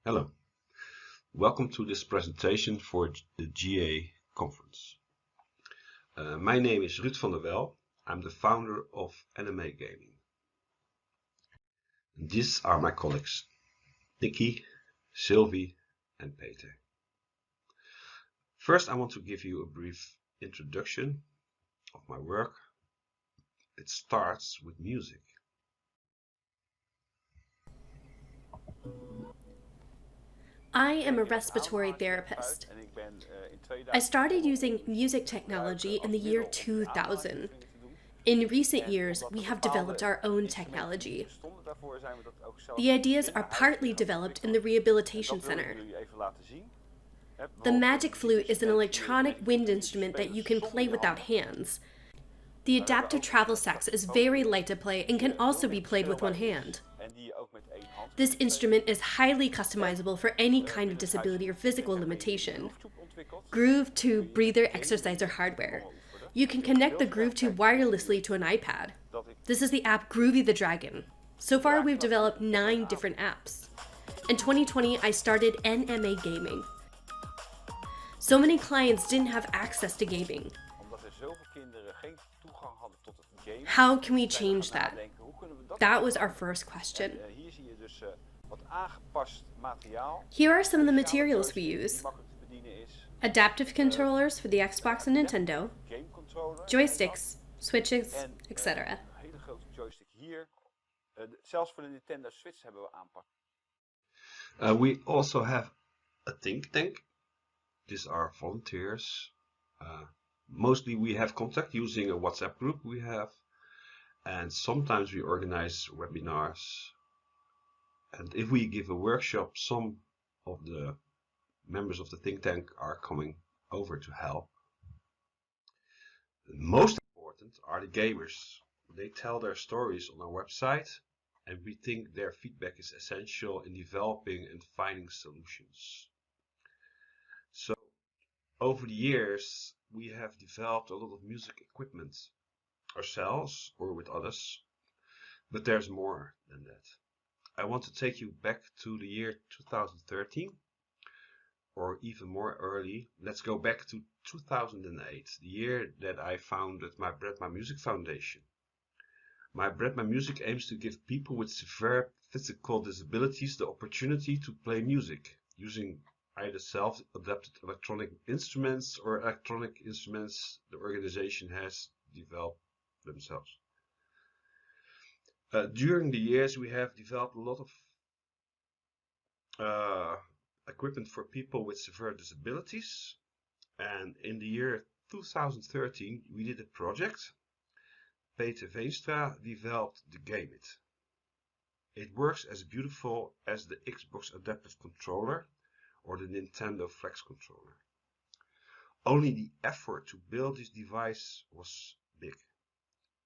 Hello, welcome to this presentation for the GA conference. My name is Ruud van der Wel. I'm the founder of Anime Gaming. These are my colleagues, Nikki, Sylvie and Peter. First, I want to give you a brief introduction of my work. It starts with music. I am a respiratory therapist. I started using music technology in the year 2000. In recent years, we have developed our own technology. The ideas are partly developed in the Rehabilitation Center. The Magic Flute is an electronic wind instrument that you can play without hands. The adaptive travel sax is very light to play and can also be played with one hand. This instrument is highly customizable for any kind of disability or physical limitation. Groove Tube breather exerciser hardware. You can connect the Groove Tube wirelessly to an iPad. This is the app Groovy the Dragon. So far, we've developed 9 different apps. In 2020, I started NMA Gaming. So many clients didn't have access to gaming. How can we change that? That was our first question. Here are some of the materials we use. Adaptive controllers for the Xbox and Nintendo, joysticks, switches, etc. We also have a think tank. These are volunteers. Mostly we have contact using a WhatsApp group we have, and sometimes we organize webinars. And if we give a workshop, some of the members of the think tank are coming over to help. Most important are the gamers. They tell their stories on our website, and we think their feedback is essential in developing and finding solutions. So, over the years, we have developed a lot of music equipment ourselves or with others, but there's more than that. I want to take you back to the year 2013, or even more early. Let's go back to 2008, the year that I founded my Bread My Music Foundation. My Bread My Music aims to give people with severe physical disabilities the opportunity to play music using either self-adapted electronic instruments or electronic instruments the organization has developed themselves. During the years, we have developed a lot of equipment for people with severe disabilities, and in the year 2013 we did a project. Peter Veenstra developed the Gameit. It works as beautiful as the Xbox Adaptive Controller or the Nintendo Flex Controller. Only the effort to build this device was big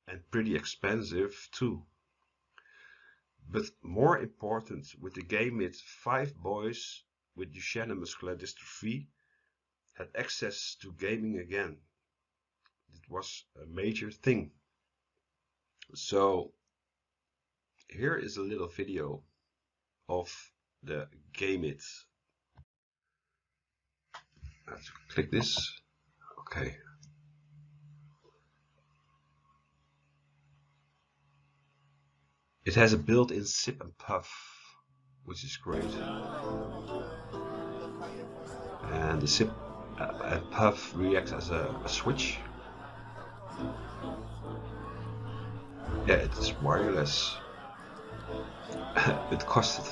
and pretty expensive too. But more important, with the Gameit, 5 boys with Duchenne muscular dystrophy had access to gaming again. It was a major thing. So here is a little video of the Gameit. I have to click this. Okay. It has a built-in sip and puff, which is great. And the sip and puff reacts as a switch. Yeah, it is wireless. It costed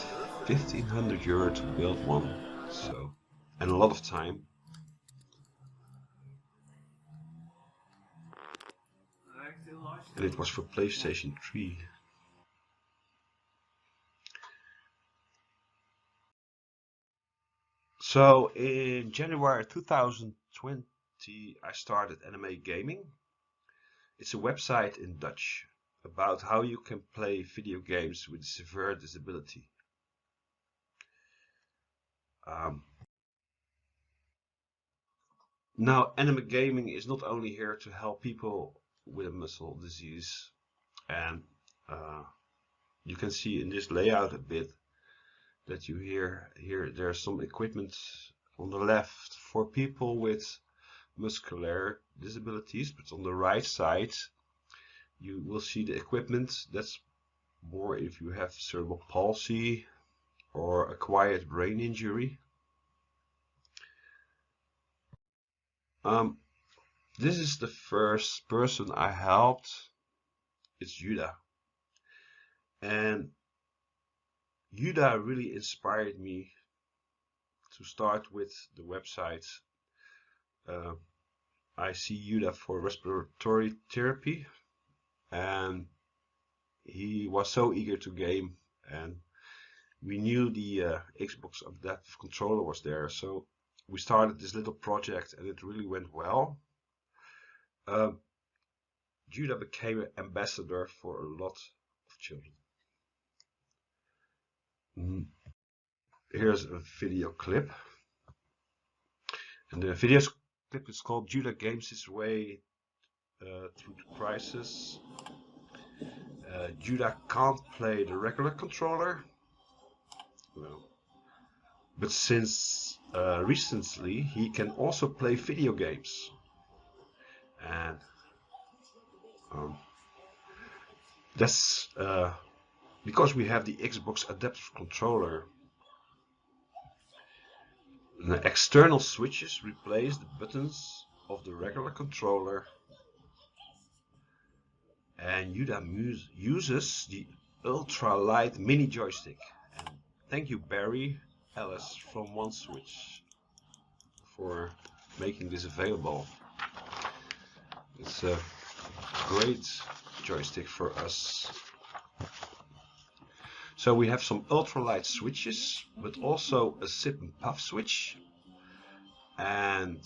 1,500 euro to build one, so, and a lot of time. And it was for PlayStation 3. So in January 2020, I started Anime Gaming. It's a website in Dutch about how you can play video games with severe disability. Now, Anime Gaming is not only here to help people with a muscle disease, and you can see in this layout a bit that you hear here. There's some equipment on the left for people with muscular disabilities, but on the right side you will see the equipment that's more if you have cerebral palsy or acquired brain injury. This is the first person I helped. It's Judah. And Judah really inspired me to start with the website. I see Judah for respiratory therapy, and he was so eager to game, and we knew the Xbox Adaptive Controller was there, so we started this little project and it really went well. Judah became an ambassador for a lot of children. Here's a video clip, and the video clip is called Judah Games His Way Through the Crisis. Judah can't play the regular controller, well, but since recently he can also play video games, and that's because we have the Xbox Adaptive Controller. The external switches replace the buttons of the regular controller, and Judah uses the ultra-light mini joystick. And thank you Barry Ellis from One Switch for making this available. It's a great joystick for us. So we have some ultralight switches, but also a sip and puff switch. And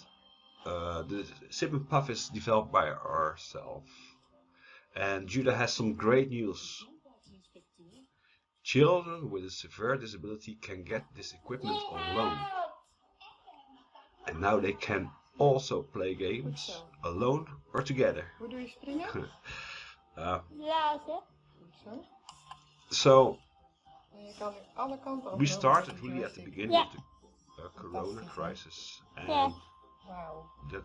the sip and puff is developed by ourselves. And Judah has some great news. Children with a severe disability can get this equipment on loan. And now they can also play games alone or together. So we started really at the beginning of the Corona crisis, and that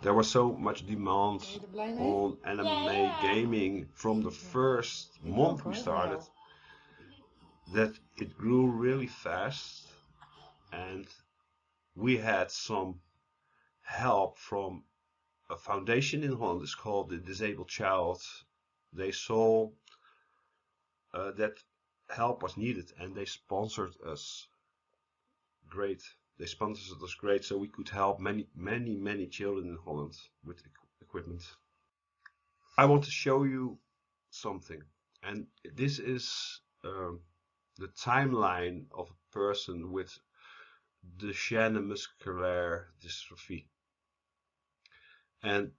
there was so much demand on anime gaming from the first month we started that it grew really fast, and we had some help from a foundation in Holland. It's called the Disabled Child. They saw that help was needed, and they sponsored us great. They sponsored us great, so we could help many children in Holland with equipment. I want to show you something, and this is the timeline of a person with Duchenne muscular dystrophy. And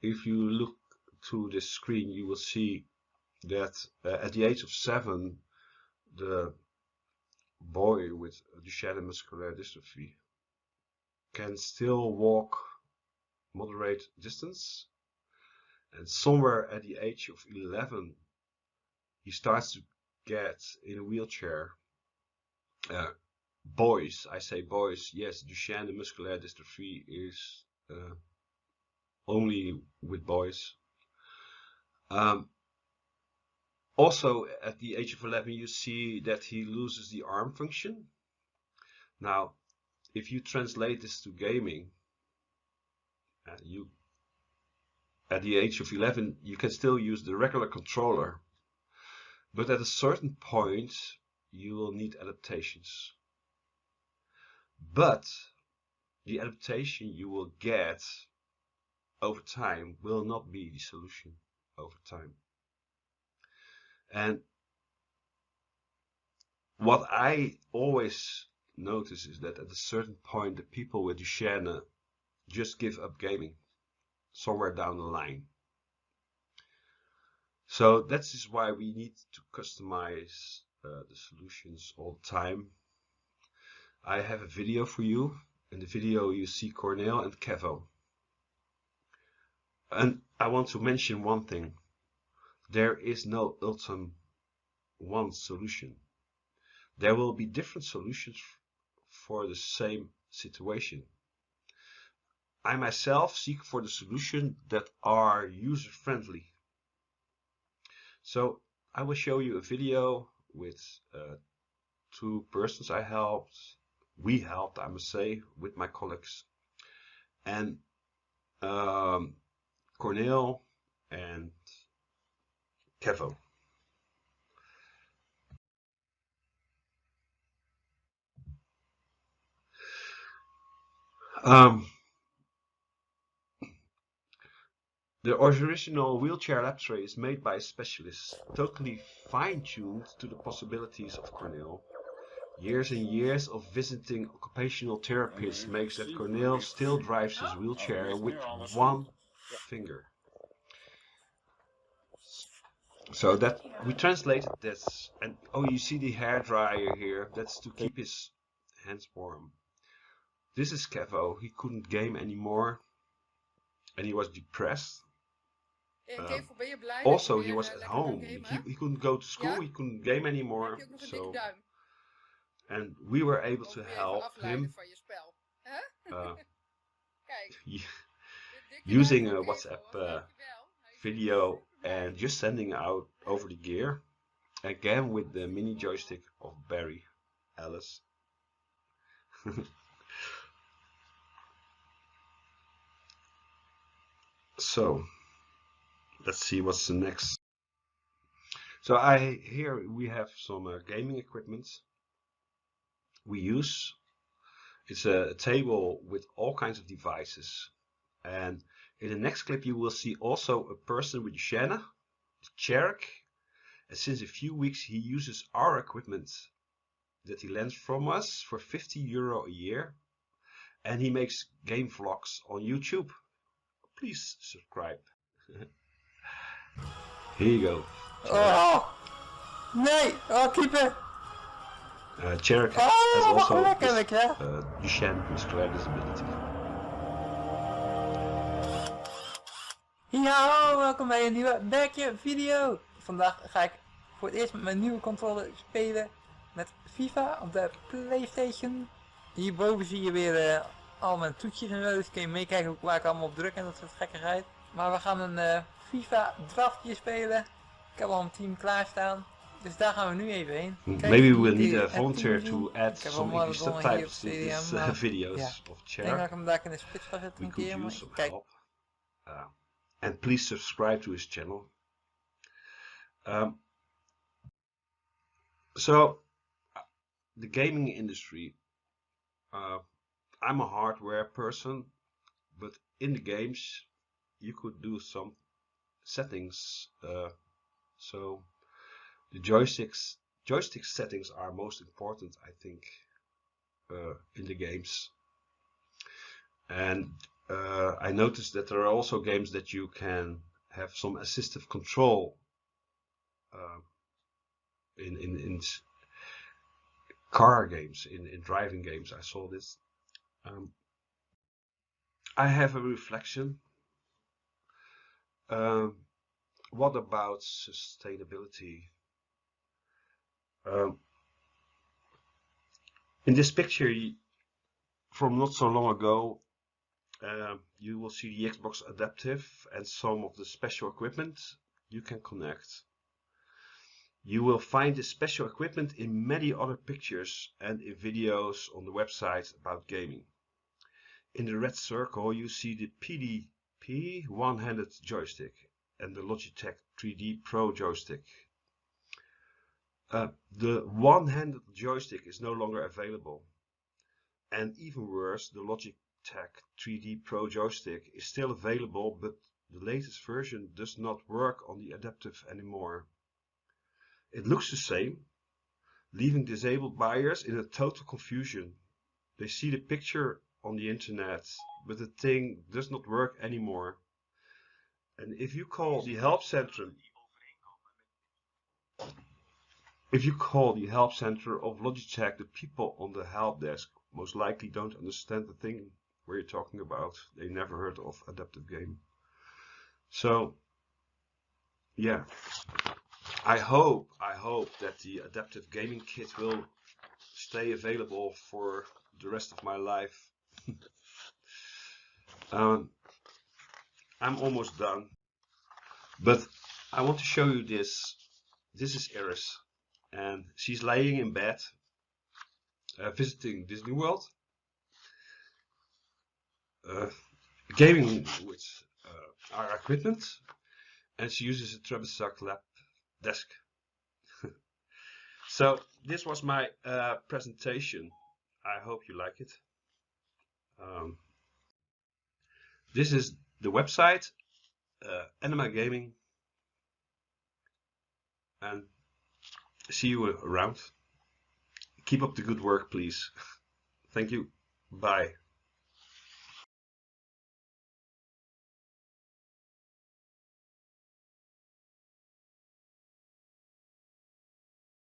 if you look through this screen, you will see that at the age of 7, the boy with Duchenne muscular dystrophy can still walk moderate distance, and somewhere at the age of 11 he starts to get in a wheelchair. Boys, I say boys, yes, Duchenne muscular dystrophy is only with boys. Also, at the age of 11, you see that he loses the arm function. Now, if you translate this to gaming, at the age of 11, you can still use the regular controller, but at a certain point, you will need adaptations. But the adaptation you will get over time will not be the solution over time. And what I always notice is that at a certain point, the people with Duchenne just give up gaming somewhere down the line. So that is why we need to customize the solutions all the time. I have a video for you. In the video you see Cornel and Kevo. And I want to mention one thing. There is no ultimate one solution. There will be different solutions for the same situation. I myself seek for the solution that are user-friendly. So I will show you a video with two persons we helped, I must say, with my colleagues, and Cornel and Kevo. The original wheelchair lap tray is made by a specialist, totally fine-tuned to the possibilities of Cornel. Years and years of visiting occupational therapists makes that Cornel still drives his wheelchair with one finger. So that we translated this, and oh, you see the hair dryer here, that's to keep his hands warm. This is Kevo, he couldn't game anymore and he was depressed. Also, he was at home. He couldn't go to school. He couldn't game anymore. So, and we were able to help him using a WhatsApp video and just sending out over the gear, again with the mini joystick of Barry Ellis. So let's see what's the next. So here we have some gaming equipment we use. It's a table with all kinds of devices, and in the next clip you will see also a person with Shanna, Cherek, and since a few weeks he uses our equipment that he lends from us for €50 a year, and he makes game vlogs on YouTube. Please subscribe. Here you go. Oh! Nee! Oh, keeper! Cherek has also Duchenne muscular disability. Ja, welkom bij een nieuwe Backje video. Vandaag ga ik voor het eerst met mijn nieuwe controller spelen met FIFA op de PlayStation. Hierboven zie je weer al mijn toetjes en zo, dus kun je meekijken ook waar ik allemaal op druk en dat soort gekkigheid. Maar we gaan een FIFA draftje spelen. Ik heb al een team klaarstaan. Dus daar gaan we nu even heen. Maybe we will need a volunteer to add some English subtitles to these videos of Cherek. Ik denk dat ik hem daar in de spits ga zetten een keer, maar kijk. And please subscribe to his channel. So, the gaming industry. I'm a hardware person, but in the games you could do some settings. So the joystick settings are most important, I think, in the games. And I noticed that there are also games that you can have some assistive control in car games, in driving games. I saw this. I have a reflection. What about sustainability? In this picture from not so long ago, you will see the Xbox Adaptive and some of the special equipment you can connect. You will find this special equipment in many other pictures and in videos on the website about gaming. In the red circle you see the PDP one-handed joystick and the Logitech 3D Pro joystick. The one-handed joystick is no longer available, and even worse, the Logitech 3D Pro joystick is still available, but the latest version does not work on the Adaptive anymore. It looks the same, leaving disabled buyers in a total confusion. They see the picture on the internet, but the thing does not work anymore. And if you call the help center of Logitech, the people on the help desk most likely don't understand the thing where you're talking about. They never heard of Adaptive Game. So yeah, I hope that the Adaptive Gaming Kit will stay available for the rest of my life. I'm almost done, but I want to show you this. This is Iris, and she's laying in bed, visiting Disney World, gaming with our equipment, and she uses a Trebizond lab desk. So this was my presentation. I hope you like it. This is the website, Anima Gaming, and see you around. Keep up the good work, please. Thank you. Bye.